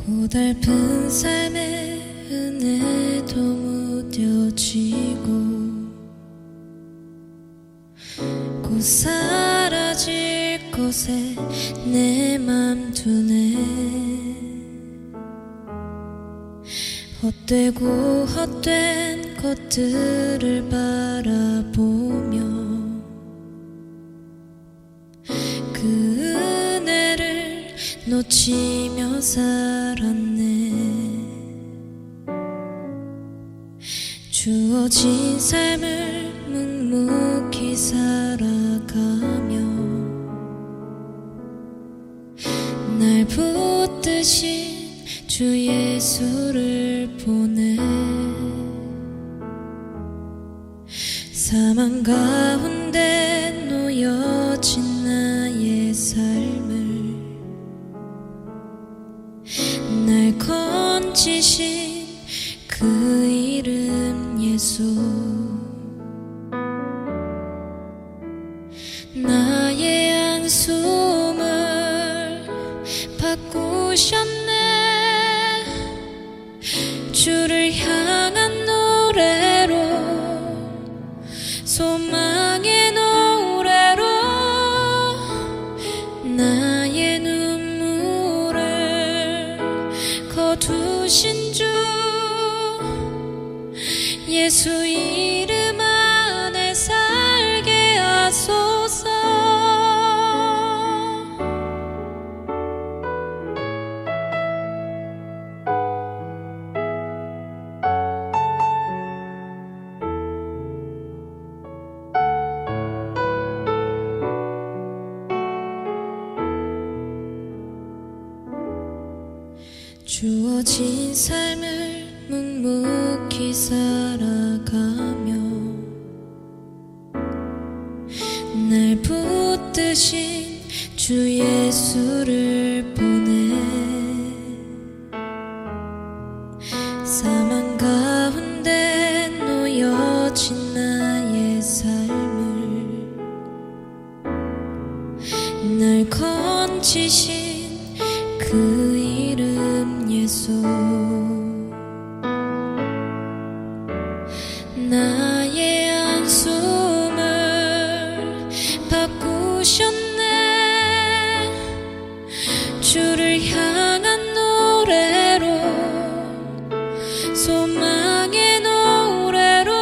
고달픈 삶의 은혜도 무뎌지고 곧 사라질 것에 내 맘 두네. 헛되고 헛된 것들을 바라보며 그 은혜를 놓치며 살았네. 주어진 삶을 묵묵히 살아가며 날 붙드신 주 예수를 보내. 사망 가운데 놓여진 나의 삶을 날 건지신 그 이름 예수. 나의 한숨을 바꾸셨네. 주를 향한 노래로, 소망의 노래로 나의 눈물을 거두신 주 예수 이름 안에 살게 하소서. 주어진 삶을 묵묵히 살아가며 날 붙드신 주 예수를 보내. 사망 가운데 놓여진 나의 삶을 날 건지신 그 이름 예수. 나의 한숨을 바꾸셨네. 주를 향한 노래로, 소망의 노래로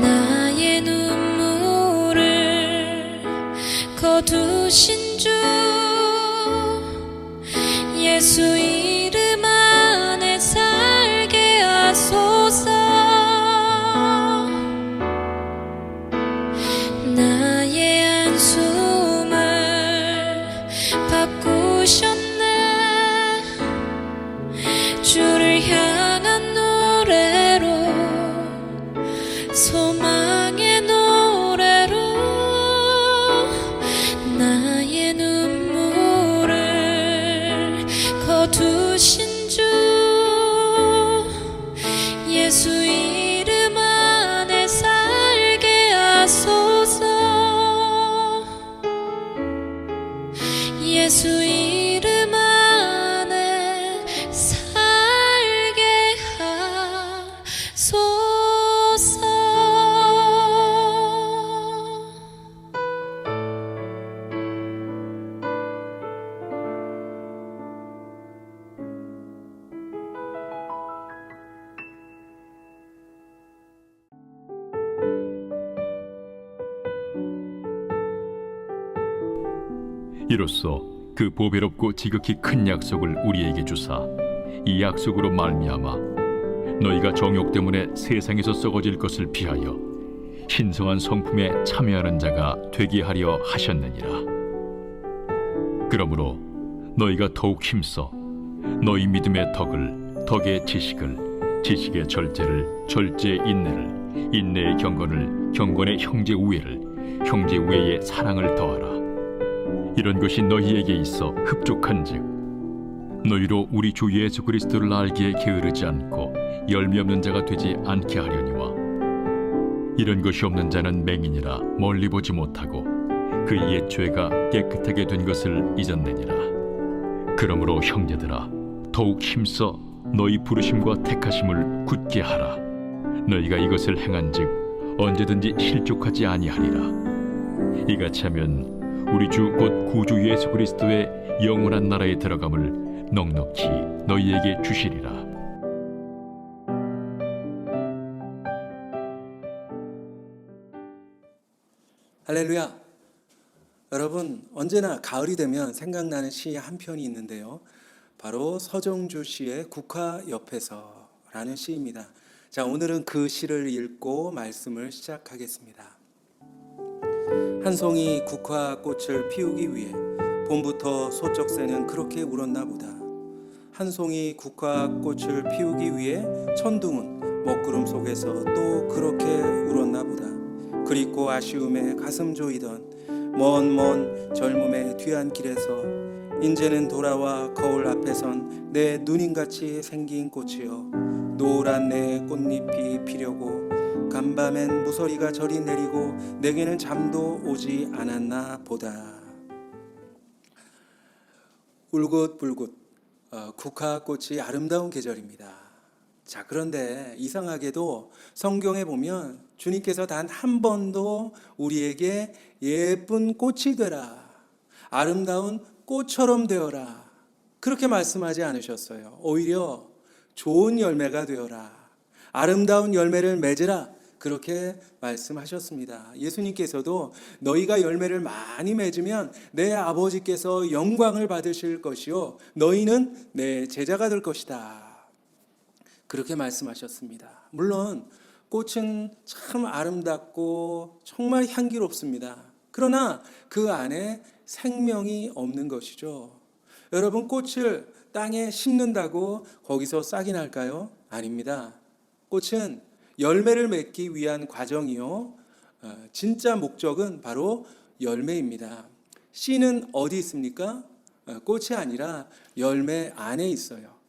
나의 눈물을 거두신 주 예수 이름 안에 살게 하소서. 나의 한숨을 바꾸셨네. 주를 향한 노래로, 소망의 노래로 나의 눈물을 거두신 주 예수 이름 안에 살게 하소서. 예수 이름 안에 살게 하소서. 이로써 그 보배롭고 지극히 큰 약속을 우리에게 주사 이 약속으로 말미암아 너희가 정욕 때문에 세상에서 썩어질 것을 피하여 신성한 성품에 참여하는 자가 되게 하려 하셨느니라. 그러므로 너희가 더욱 힘써 너희 믿음의 덕을, 덕의 지식을, 지식의 절제를, 절제의 인내를, 인내의 경건을, 경건의 형제 우애를, 형제 우애의 사랑을 더하라. 이런 것이 너희에게 있어 흡족한즉 너희로 우리 주 예수 그리스도를 알기에 게으르지 않고 열매 없는 자가 되지 않게 하려니와 이런 것이 없는 자는 맹인이라 멀리 보지 못하고 그 옛 죄가 깨끗하게 된 것을 잊었느니라. 그러므로 형제들아, 더욱 힘써 너희 부르심과 택하심을 굳게 하라. 너희가 이것을 행한즉 언제든지 실족하지 아니하리라. 이같이 하면 우리 주 곧 구주 예수 그리스도의 영원한 나라에 들어감을 넉넉히 너희에게 주시리라. 할렐루야. 여러분, 언제나 가을이 되면 생각나는 시 한 편이 있는데요, 바로 서정주 씨의 국화 옆에서라는 시입니다. 자, 오늘은 그 시를 읽고 말씀을 시작하겠습니다. 한 송이 국화 꽃을 피우기 위해 봄부터 소쩍새는 그렇게 울었나 보다. 한 송이 국화 꽃을 피우기 위해 천둥은 먹구름 속에서 또 그렇게 울었나 보다. 그립고 아쉬움에 가슴 조이던 먼 젊음의 뒤안길에서 인제는 돌아와 거울 앞에선 내 누님같이 생긴 꽃이여, 노란 내 꽃잎이 피려고 간밤엔 무서리가 저리 내리고 내게는 잠도 오지 않았나 보다. 울긋불긋 국화꽃이 아름다운 계절입니다. 자, 그런데 이상하게도 성경에 보면 주님께서 단 한 번도 우리에게 예쁜 꽃이 되라, 아름다운 꽃처럼 되어라, 그렇게 말씀하지 않으셨어요. 오히려 좋은 열매가 되어라, 아름다운 열매를 맺으라, 그렇게 말씀하셨습니다. 예수님께서도 너희가 열매를 많이 맺으면 내 아버지께서 영광을 받으실 것이요 너희는 내 제자가 될 것이다, 그렇게 말씀하셨습니다. 물론 꽃은 참 아름답고 정말 향기롭습니다. 그러나 그 안에 생명이 없는 것이죠. 여러분, 꽃을 땅에 심는다고 거기서 싹이 날까요? 아닙니다. 꽃은 열매를 맺기 위한 과정이요, 진짜 목적은 바로 열매입니다. 씨는 어디 있습니까? 꽃이 아니라 열매 안에 있어요.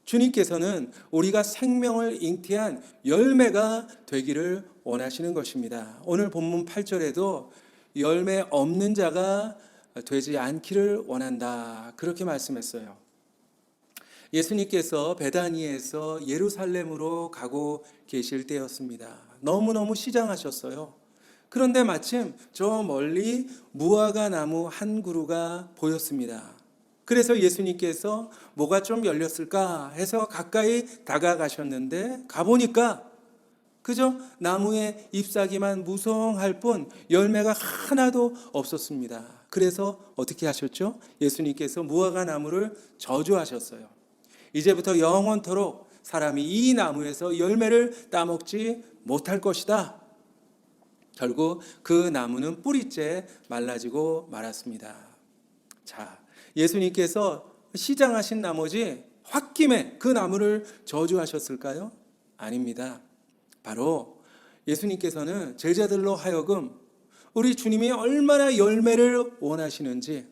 주님께서는 우리가 생명을 잉태한 열매가 되기를 원하시는 것입니다. 오늘 본문 8절에도 열매 없는 자가 되지 않기를 원한다, 그렇게 말씀했어요. 예수님께서 베다니에서 예루살렘으로 가고 계실 때였습니다. 너무너무 시장하셨어요. 그런데 마침 저 멀리 무화과 나무 한 그루가 보였습니다. 그래서 예수님께서 뭐가 좀 열렸을까 해서 가까이 다가가셨는데 가보니까 그저 나무의 잎사귀만 무성할 뿐 열매가 하나도 없었습니다. 그래서 어떻게 하셨죠? 예수님께서 무화과 나무를 저주하셨어요. 이제부터 영원토록 사람이 이 나무에서 열매를 따먹지 못할 것이다. 결국 그 나무는 뿌리째 말라지고 말았습니다. 자, 예수님께서 시장하신 나머지 홧김에 그 나무를 저주하셨을까요? 아닙니다. 바로 예수님께서는 제자들로 하여금 우리 주님이 얼마나 열매를 원하시는지,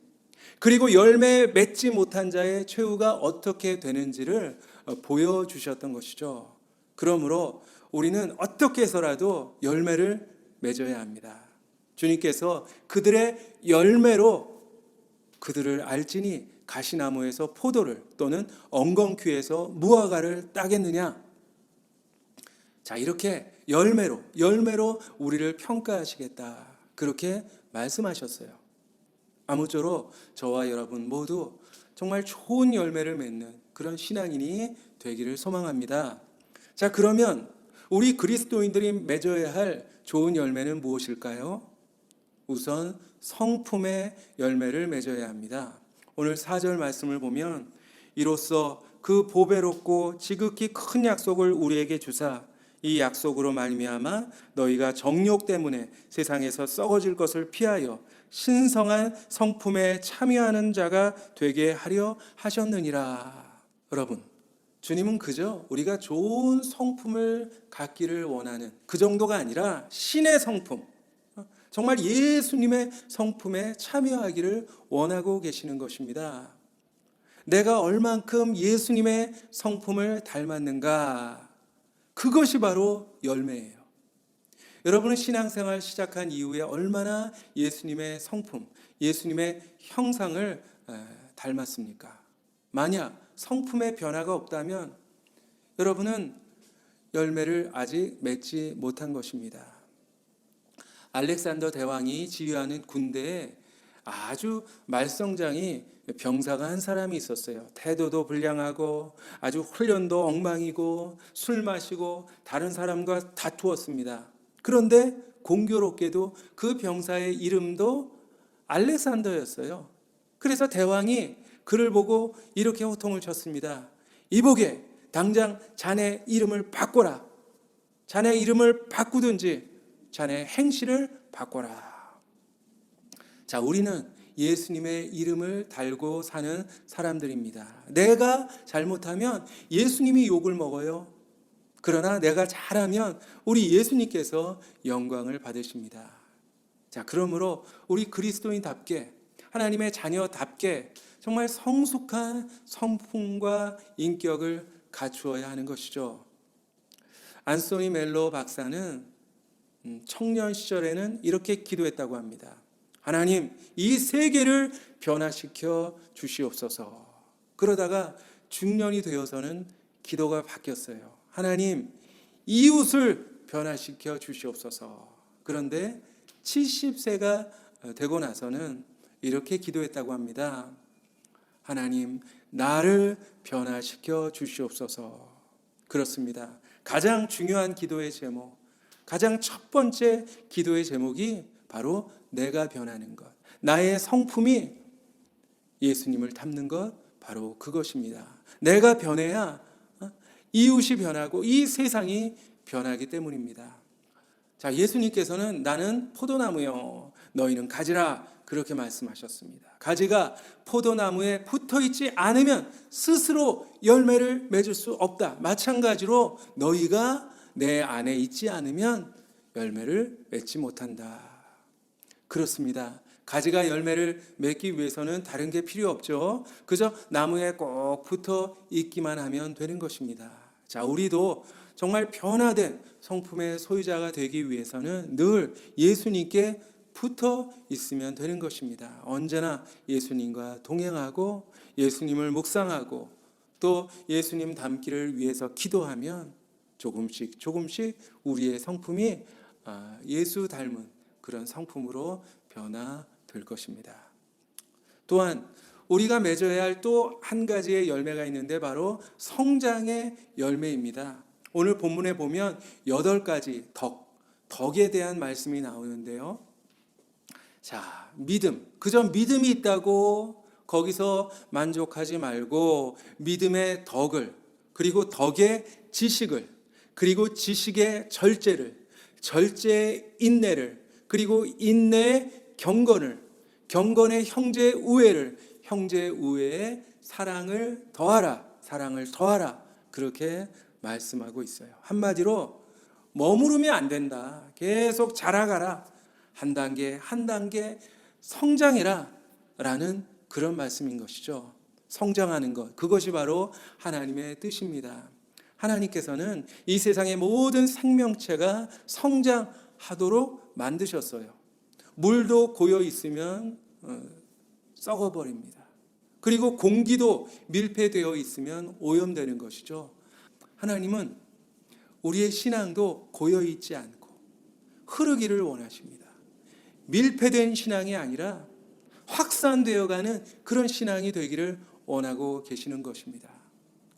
그리고 열매 맺지 못한 자의 최후가 어떻게 되는지를 보여주셨던 것이죠. 그러므로 우리는 어떻게 해서라도 열매를 맺어야 합니다. 주님께서 그들의 열매로 그들을 알지니 가시나무에서 포도를 또는 엉겅퀴에서 무화과를 따겠느냐. 자, 이렇게 열매로 우리를 평가하시겠다, 그렇게 말씀하셨어요. 아무쪼록 저와 여러분 모두 정말 좋은 열매를 맺는 그런 신앙인이 되기를 소망합니다. 자, 그러면 우리 그리스도인들이 맺어야 할 좋은 열매는 무엇일까요? 우선 성품의 열매를 맺어야 합니다. 오늘 4절 말씀을 보면 이로써 그 보배롭고 지극히 큰 약속을 우리에게 주사 이 약속으로 말미암아 너희가 정욕 때문에 세상에서 썩어질 것을 피하여 신성한 성품에 참여하는 자가 되게 하려 하셨느니라. 여러분, 주님은 그저 우리가 좋은 성품을 갖기를 원하는 그 정도가 아니라 신의 성품, 정말 예수님의 성품에 참여하기를 원하고 계시는 것입니다. 내가 얼만큼 예수님의 성품을 닮았는가, 그것이 바로 열매예요. 여러분은 신앙생활 시작한 이후에 얼마나 예수님의 성품, 예수님의 형상을 닮았습니까? 만약 성품의 변화가 없다면 여러분은 열매를 아직 맺지 못한 것입니다. 알렉산더 대왕이 지휘하는 군대에 아주 말썽장이 병사가 한 사람이 있었어요. 태도도 불량하고 아주 훈련도 엉망이고 술 마시고 다른 사람과 다투었습니다. 그런데 공교롭게도 그 병사의 이름도 알렉산더였어요. 그래서 대왕이 그를 보고 이렇게 호통을 쳤습니다. 이보게, 당장 자네 이름을 바꿔라. 자네 이름을 바꾸든지 자네 행실을 바꿔라. 자, 우리는 예수님의 이름을 달고 사는 사람들입니다. 내가 잘못하면 예수님이 욕을 먹어요. 그러나 내가 잘하면 우리 예수님께서 영광을 받으십니다. 자, 그러므로 우리 그리스도인답게, 하나님의 자녀답게 정말 성숙한 성품과 인격을 갖추어야 하는 것이죠. 안소니 멜로 박사는 청년 시절에는 이렇게 기도했다고 합니다. 하나님, 이 세계를 변화시켜 주시옵소서. 그러다가 중년이 되어서는 기도가 바뀌었어요. 하나님, 이웃을 변화시켜 주시옵소서. 그런데 70세가 되고 나서는 이렇게 기도했다고 합니다. 하나님, 나를 변화시켜 주시옵소서. 그렇습니다. 가장 중요한 기도의 제목, 가장 첫 번째 기도의 제목이 바로 내가 변하는 것, 나의 성품이 예수님을 닮는 것, 바로 그것입니다. 내가 변해야 이웃이 변하고 이 세상이 변하기 때문입니다. 자, 예수님께서는 나는 포도나무요, 너희는 가지라, 그렇게 말씀하셨습니다. 가지가 포도나무에 붙어 있지 않으면 스스로 열매를 맺을 수 없다. 마찬가지로 너희가 내 안에 있지 않으면 열매를 맺지 못한다. 그렇습니다. 가지가 열매를 맺기 위해서는 다른 게 필요 없죠. 그저 나무에 꼭 붙어 있기만 하면 되는 것입니다. 자, 우리도 정말 변화된 성품의 소유자가 되기 위해서는 늘 예수님께 붙어 있으면 되는 것입니다. 언제나 예수님과 동행하고 예수님을 묵상하고 또 예수님 닮기를 위해서 기도하면 조금씩 우리의 성품이 예수 닮은 그런 성품으로 변화될 것입니다. 또한 우리가 맺어야 할 또 한 가지의 열매가 있는데 바로 성장의 열매입니다. 오늘 본문에 보면 8가지 덕에 대한 말씀이 나오는데요. 자, 믿음. 그저 믿음이 있다고 거기서 만족하지 말고 믿음의 덕을, 그리고 덕의 지식을, 그리고 지식의 절제를, 절제의 인내를, 그리고 인내의 경건을, 경건의 형제 우애를, 형제 우애의 사랑을 더하라, 사랑을 더하라, 그렇게 말씀하고 있어요. 한마디로 머무르면 안 된다. 계속 자라가라. 한 단계 한 단계 성장해라 라는 그런 말씀인 것이죠. 성장하는 것, 그것이 바로 하나님의 뜻입니다. 하나님께서는 이 세상의 모든 생명체가 성장하도록 만드셨어요. 물도 고여 있으면 썩어버립니다. 그리고 공기도 밀폐되어 있으면 오염되는 것이죠. 하나님은 우리의 신앙도 고여 있지 않고 흐르기를 원하십니다. 밀폐된 신앙이 아니라 확산되어가는 그런 신앙이 되기를 원하고 계시는 것입니다.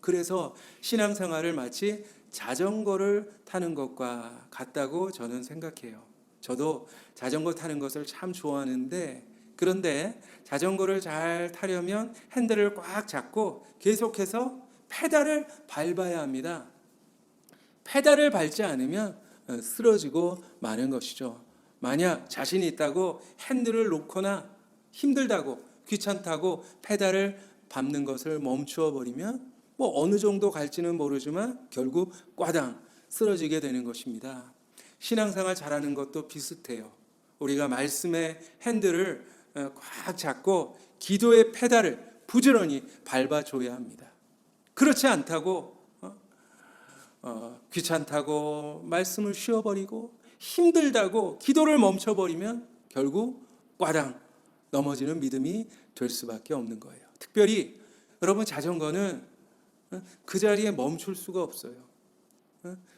그래서 신앙생활을 마치 자전거를 타는 것과 같다고 저는 생각해요. 저도 자전거 타는 것을 참 좋아하는데, 그런데 자전거를 잘 타려면 핸들을 꽉 잡고 계속해서 페달을 밟아야 합니다. 페달을 밟지 않으면 쓰러지고 마는 것이죠. 만약 자신이 있다고 핸들을 놓거나 힘들다고 귀찮다고 페달을 밟는 것을 멈추어 버리면 어느 정도 갈지는 모르지만 결국 꽈당 쓰러지게 되는 것입니다. 신앙생활 잘하는 것도 비슷해요. 우리가 말씀의 핸들을 꽉 잡고 기도의 페달을 부지런히 밟아줘야 합니다. 그렇지 않다고 귀찮다고 말씀을 쉬어버리고 힘들다고 기도를 멈춰버리면 결국 꽈당 넘어지는 믿음이 될 수밖에 없는 거예요. 특별히 여러분, 자전거는 그 자리에 멈출 수가 없어요.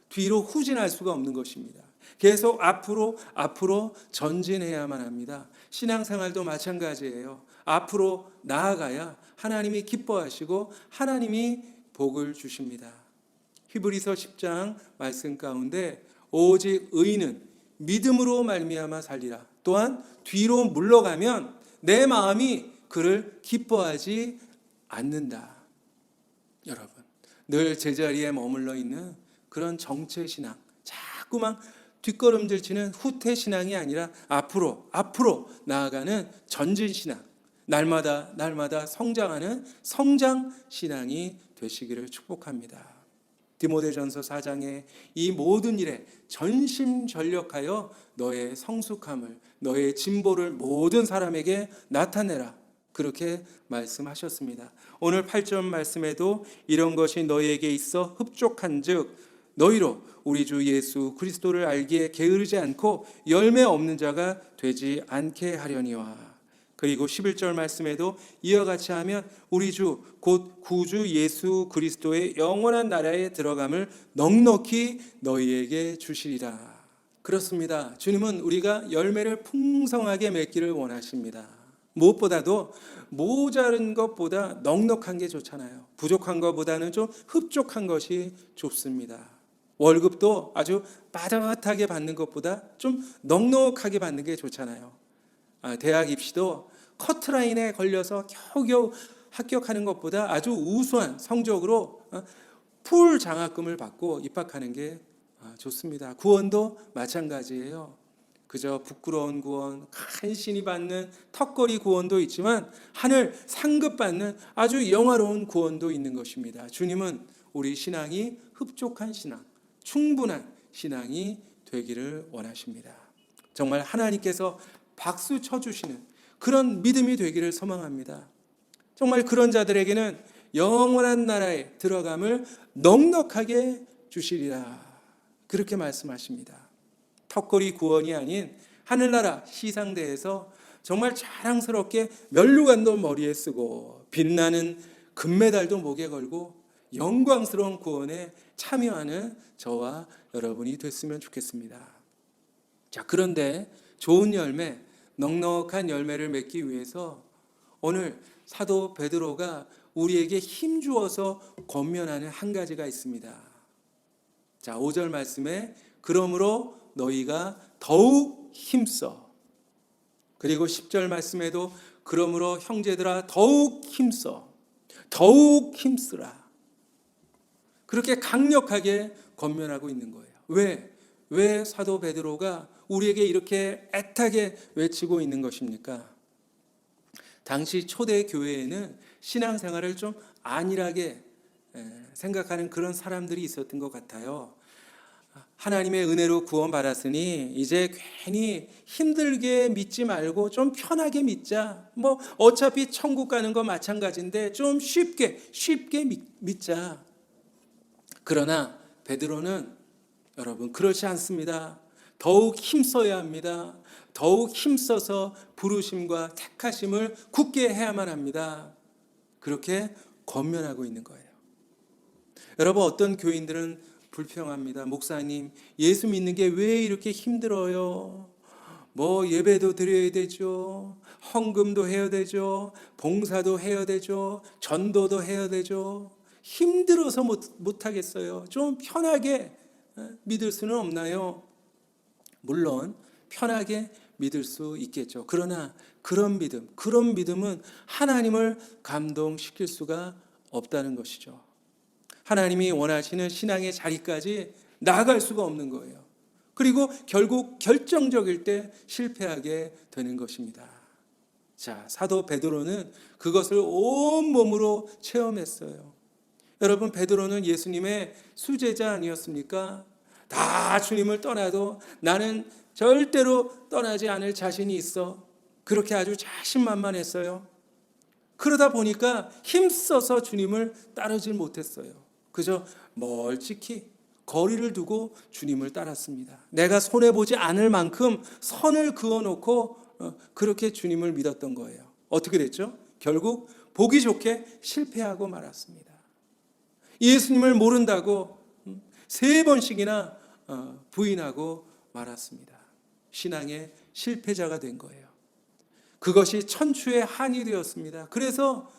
뒤로 후진할 수가 없는 것입니다. 계속 앞으로 전진해야만 합니다. 신앙생활도 마찬가지예요. 앞으로 나아가야 하나님이 기뻐하시고 하나님이 복을 주십니다. 히브리서 10장 말씀 가운데 오직 의인은 믿음으로 말미암아 살리라. 또한 뒤로 물러가면 내 마음이 그를 기뻐하지 않는다. 여러분, 늘 제자리에 머물러 있는 그런 정체신앙, 자꾸만 뒷걸음질 치는 후퇴신앙이 아니라 앞으로 나아가는 전진신앙, 날마다 성장하는 성장신앙이 되시기를 축복합니다. 디모데전서 4장에 이 모든 일에 전심전력하여 너의 성숙함을, 너의 진보를 모든 사람에게 나타내라. 그렇게 말씀하셨습니다. 오늘 8절 말씀에도 이런 것이 너희에게 있어 흡족한즉 너희로 우리 주 예수 그리스도를 알기에 게으르지 않고 열매 없는 자가 되지 않게 하려니와. 그리고 11절 말씀에도 이와 같이 하면 우리 주 곧 구주 예수 그리스도의 영원한 나라에 들어감을 넉넉히 너희에게 주시리라. 그렇습니다. 주님은 우리가 열매를 풍성하게 맺기를 원하십니다. 무엇보다도 모자른 것보다 넉넉한 게 좋잖아요. 부족한 것보다는 좀 흡족한 것이 좋습니다. 월급도 아주 빠듯하게 받는 것보다 좀 넉넉하게 받는 게 좋잖아요. 대학 입시도 커트라인에 걸려서 겨우겨우 합격하는 것보다 아주 우수한 성적으로 풀 장학금을 받고 입학하는 게 좋습니다. 구원도 마찬가지예요. 그저 부끄러운 구원, 간신히 받는 턱걸이 구원도 있지만 하늘 상급 받는 아주 영화로운 구원도 있는 것입니다. 주님은 우리 신앙이 흡족한 신앙, 충분한 신앙이 되기를 원하십니다. 정말 하나님께서 박수 쳐주시는 그런 믿음이 되기를 소망합니다. 정말 그런 자들에게는 영원한 나라에 들어감을 넉넉하게 주시리라. 그렇게 말씀하십니다. 턱걸이 구원이 아닌 하늘나라 시상대에서 정말 자랑스럽게 면류관도 머리에 쓰고 빛나는 금메달도 목에 걸고 영광스러운 구원에 참여하는 저와 여러분이 됐으면 좋겠습니다. 자, 그런데 좋은 열매, 넉넉한 열매를 맺기 위해서 오늘 사도 베드로가 우리에게 힘주어서 권면하는 한 가지가 있습니다. 자, 5절 말씀에 그러므로 너희가 더욱 힘써. 그리고 10절 말씀에도 그러므로 형제들아 더욱 힘써. 더욱 힘쓰라. 그렇게 강력하게 권면하고 있는 거예요. 왜 사도 베드로가 우리에게 이렇게 애타게 외치고 있는 것입니까? 당시 초대 교회에는 신앙생활을 좀 안일하게 생각하는 그런 사람들이 있었던 것 같아요. 하나님의 은혜로 구원받았으니 이제 괜히 힘들게 믿지 말고 좀 편하게 믿자. 뭐 어차피 천국 가는 거 마찬가지인데 좀 쉽게 믿자. 그러나 베드로는 여러분 그렇지 않습니다. 더욱 힘써야 합니다. 더욱 힘써서 부르심과 택하심을 굳게 해야만 합니다. 그렇게 권면하고 있는 거예요. 여러분, 어떤 교인들은 불평합니다. 목사님, 예수 믿는 게 왜 이렇게 힘들어요? 뭐 예배도 드려야 되죠. 헌금도 해야 되죠. 봉사도 해야 되죠. 전도도 해야 되죠. 힘들어서 못하겠어요. 좀 편하게 믿을 수는 없나요? 물론 편하게 믿을 수 있겠죠. 그러나 그런 믿음은 하나님을 감동시킬 수가 없다는 것이죠. 하나님이 원하시는 신앙의 자리까지 나아갈 수가 없는 거예요. 그리고 결국 결정적일 때 실패하게 되는 것입니다. 자, 사도 베드로는 그것을 온몸으로 체험했어요. 여러분, 베드로는 예수님의 수제자 아니었습니까? 다 주님을 떠나도 나는 절대로 떠나지 않을 자신이 있어. 그렇게 아주 자신만만했어요. 그러다 보니까 힘써서 주님을 따르질 못했어요. 그저 멀찍이 거리를 두고 주님을 따랐습니다. 내가 손해보지 않을 만큼 선을 그어놓고 그렇게 주님을 믿었던 거예요. 어떻게 됐죠? 결국 보기 좋게 실패하고 말았습니다. 예수님을 모른다고 3번씩이나 부인하고 말았습니다. 신앙의 실패자가 된 거예요. 그것이 천추의 한이 되었습니다. 그래서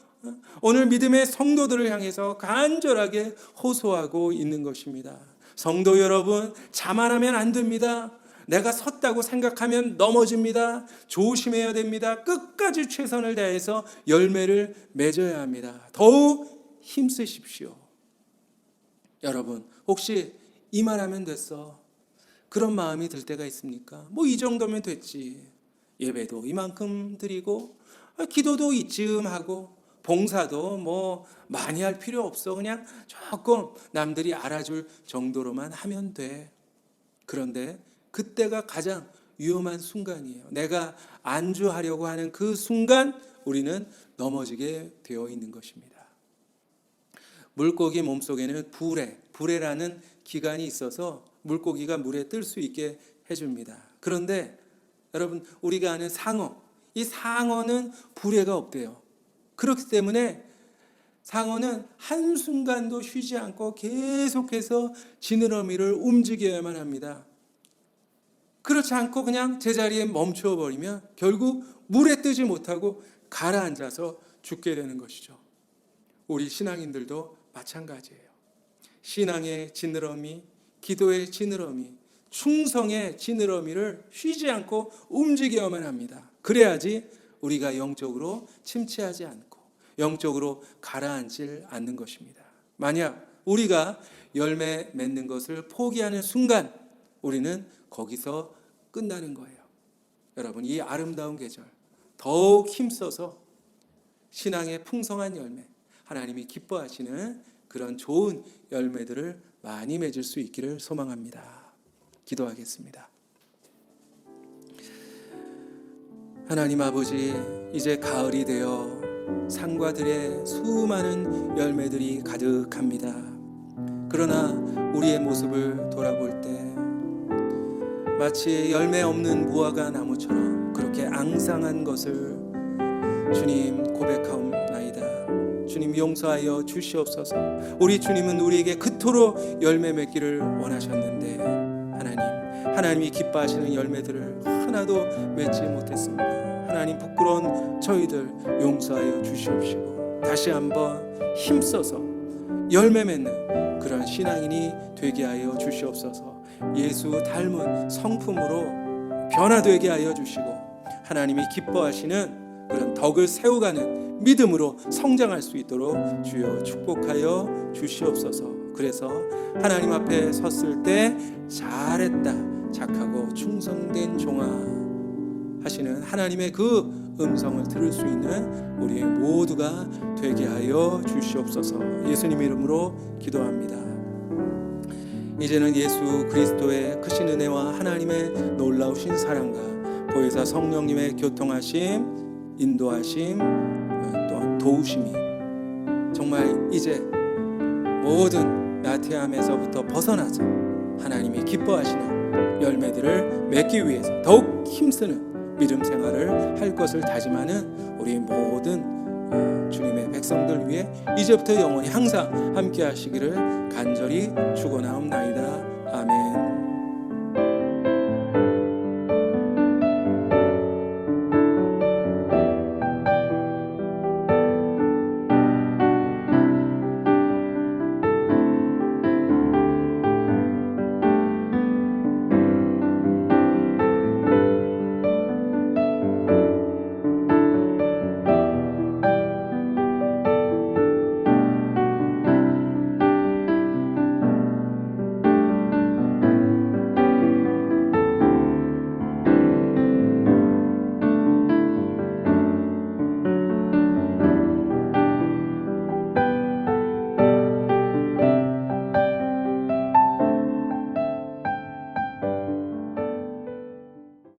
오늘 믿음의 성도들을 향해서 간절하게 호소하고 있는 것입니다. 성도 여러분, 자만하면 안 됩니다. 내가 섰다고 생각하면 넘어집니다. 조심해야 됩니다. 끝까지 최선을 다해서 열매를 맺어야 합니다. 더욱 힘쓰십시오. 여러분, 혹시 이 말하면 됐어, 그런 마음이 들 때가 있습니까? 뭐 이 정도면 됐지. 예배도 이만큼 드리고 기도도 이쯤 하고 봉사도 뭐 많이 할 필요 없어. 그냥 조금 남들이 알아줄 정도로만 하면 돼. 그런데 그때가 가장 위험한 순간이에요. 내가 안주하려고 하는 그 순간 우리는 넘어지게 되어 있는 것입니다. 물고기 몸속에는 불에라는 기관이 있어서 물고기가 물에 뜰 수 있게 해줍니다. 그런데 여러분, 우리가 아는 상어, 이 상어는 불에가 없대요. 그렇기 때문에 상어는 한순간도 쉬지 않고 계속해서 지느러미를 움직여야만 합니다. 그렇지 않고 그냥 제자리에 멈춰버리면 결국 물에 뜨지 못하고 가라앉아서 죽게 되는 것이죠. 우리 신앙인들도 마찬가지예요. 신앙의 지느러미, 기도의 지느러미, 충성의 지느러미를 쉬지 않고 움직여야만 합니다. 그래야지 우리가 영적으로 침체하지 않고 영적으로 가라앉질 않는 것입니다. 만약 우리가 열매 맺는 것을 포기하는 순간 우리는 거기서 끝나는 거예요. 여러분, 이 아름다운 계절 더욱 힘써서 신앙의 풍성한 열매, 하나님이 기뻐하시는 그런 좋은 열매들을 많이 맺을 수 있기를 소망합니다. 기도하겠습니다. 하나님 아버지, 이제 가을이 되어 산과 들에 수많은 열매들이 가득합니다. 그러나 우리의 모습을 돌아볼 때 마치 열매 없는 무화과 나무처럼 그렇게 앙상한 것을 주님 고백하옵나이다. 주님 용서하여 주시옵소서. 우리 주님은 우리에게 그토록 열매 맺기를 원하셨는데 하나님이 기뻐하시는 열매들을 하나도 맺지 못했습니다. 하나님, 부끄러운 저희들 용서하여 주시옵시고 다시 한번 힘써서 열매 맺는 그런 신앙인이 되게 하여 주시옵소서. 예수 닮은 성품으로 변화되게 하여 주시고 하나님이 기뻐하시는 그런 덕을 세워가는 믿음으로 성장할 수 있도록 주여 축복하여 주시옵소서. 그래서 하나님 앞에 섰을 때 잘했다, 착하고 충성된 종아 하시는 하나님의 그 음성을 들을 수 있는 우리 모두가 되게 하여 주시옵소서. 예수님 이름으로 기도합니다. 이제는 예수 그리스도의 크신 은혜와 하나님의 놀라우신 사랑과 보혜사 성령님의 교통하심, 인도하심, 또한 도우심이 정말 이제 모든 나태함에서부터 벗어나서 하나님이 기뻐하시는 열매들을 맺기 위해서 더욱 힘쓰는 믿음 생활을 할 것을 다짐하는 우리 모든 주님의 백성들 위해 이제부터 영원히 항상 함께 하시기를 간절히 축원하옵나이다. 아멘.